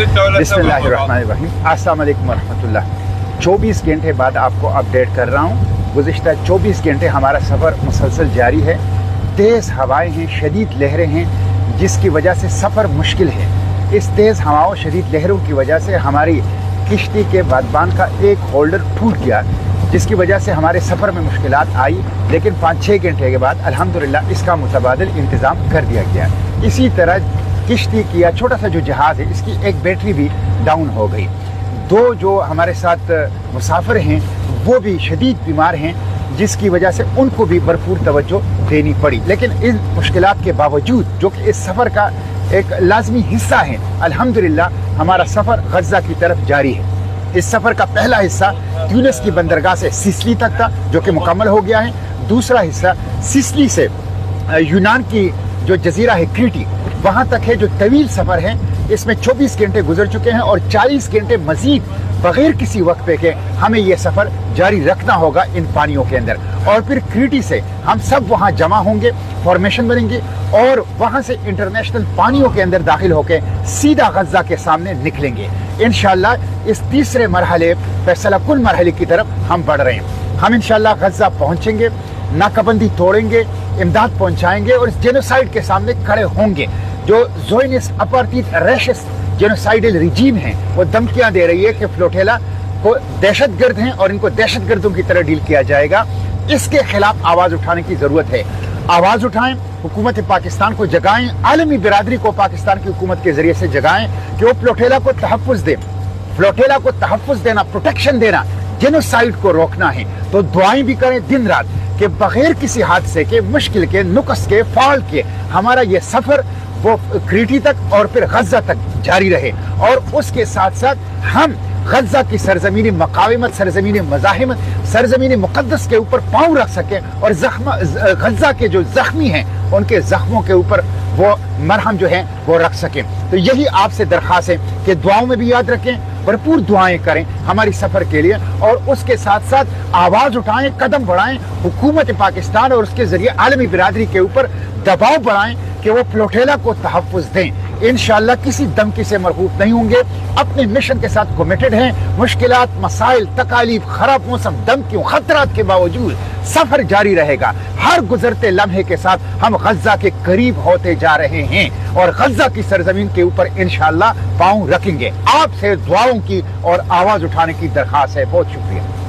बिस्मिल्लाहिर्रहमानिर्रहीम। अस्सलाम वालेकुम वरहमतुल्लाह। 24 घंटे बाद आपको अपडेट कर रहा हूँ। गुज़िश्ता 24 घंटे हमारा सफ़र मुसलसल जारी है। तेज़ हवाएं हैं, शदीद लहरें हैं, जिसकी वजह से सफ़र मुश्किल है। इस तेज़ हवाओं शदीद लहरों की वजह से हमारी किश्ती के बादबान का एक होल्डर टूट गया, जिसकी वजह से हमारे सफ़र में मुश्किलात आई। लेकिन 5-6 घंटे के बाद अल्हम्दुलिल्लाह इसका मुतबादिल इंतज़ाम कर दिया गया। इसी तरह किश्ती की या छोटा सा जो जहाज़ है, इसकी एक बैटरी भी डाउन हो गई। 2 जो हमारे साथ मुसाफिर हैं वो भी शदीद बीमार हैं, जिसकी वजह से उनको भी भरपूर तवज्जो देनी पड़ी। लेकिन इन मुश्किलात के बावजूद, जो कि इस सफ़र का एक लाजमी हिस्सा है, अल्हम्दुलिल्लाह हमारा सफ़र गज़ा की तरफ जारी है। इस सफ़र का पहला हिस्सा ट्यूनिस की बंदरगाह से सिसिली तक था, जो कि मुकम्मल हो गया है। दूसरा हिस्सा सिसिली से यूनान की जो जजीरा है क्रीटी, वहाँ तक है, जो तवील सफ़र है। इसमें 24 घंटे गुजर चुके हैं और 40 घंटे मजीद बगैर किसी वक्फे के हमें यह सफ़र जारी रखना होगा इन पानियों के अंदर। और फिर क्रीटी से हम सब वहाँ जमा होंगे, फॉर्मेशन बनेंगे और वहाँ से इंटरनेशनल पानियों के अंदर दाखिल होकर सीधा गज़ा के सामने निकलेंगे। इंशाअल्लाह इस तीसरे मरहले फैसला कुल मरहले की तरफ हम बढ़ रहे हैं। हम इंशाअल्लाह गज़ा पहुँचेंगे, नाकाबंदी तोड़ेंगे, इमदाद पहुंचाएंगे और इस जेनोसाइड के सामने खड़े होंगे। जो ज़ोयनिस्ट अपार्थाइड रेशिस्ट जेनोसाइडल रिजीम है, वो धमकियां दे रही है कि फ्लोटेला को दहशतगर्द हैं और इनको दहशतगर्दों की तरह डील किया जाएगा। इसके खिलाफ आवाज उठाने की जरूरत है। आवाज उठाएं, हुकूमत पाकिस्तान को जगाएं, आलमी बिरादरी को पाकिस्तान की हुकूमत के जरिए से जगाएं कि वो फ्लोटेला को तहफ़्फ़ुज़ दें। फ्लोटेला को तहफ़्फ़ुज़ देना, प्रोटेक्शन देना, जेनोसाइड को रोकना है। तो दुआएं भी करें दिन रात कि बगैर किसी हादसे के, मुश्किल के, नुक्स के, फॉल्ट के हमारा ये सफ़र वो क्रीटी तक और फिर गज़ा तक जारी रहे। और उसके साथ साथ हम गज़ा की सरजमीनी मकाविमत, सरजमीनी मज़ाहिमत, सरजमीनी मुक़द्दस के ऊपर पाँव रख सकें और गज़ा के जो ज़ख्मी हैं उनके ज़ख्मों के ऊपर वो मरहम जो है वो रख सकें। तो यही आपसे दरख्वास्त है कि दुआओं में भी याद रखें, भरपूर दुआएं करें हमारी सफ़र के लिए और उसके साथ साथ आवाज़ उठाएं, कदम बढ़ाएं, हुकूमत पाकिस्तान और उसके ज़रिए आलमी बिरादरी के ऊपर दबाव बढ़ाएं कि वो फ्लोटेला को तहफ़्फ़ुज़ दें। इंशाअल्लाह किसी धमकी से मरहूफ नहीं होंगे, अपने मिशन के साथ कमिटेड हैं। मुश्किलात, मसाइल, तकालीफ, खराब मौसम, धमकियों, खतरात के बावजूद सफ़र जारी रहेगा। हर गुजरते लम्हे के साथ हम गज़ा के करीब होते जा रहे हैं और गज़ा की सरजमीन के ऊपर इंशाअल्लाह पाँव रखेंगे। आपसे दुआओं की और आवाज़ उठाने की दरख्वास्त है। बहुत शुक्रिया।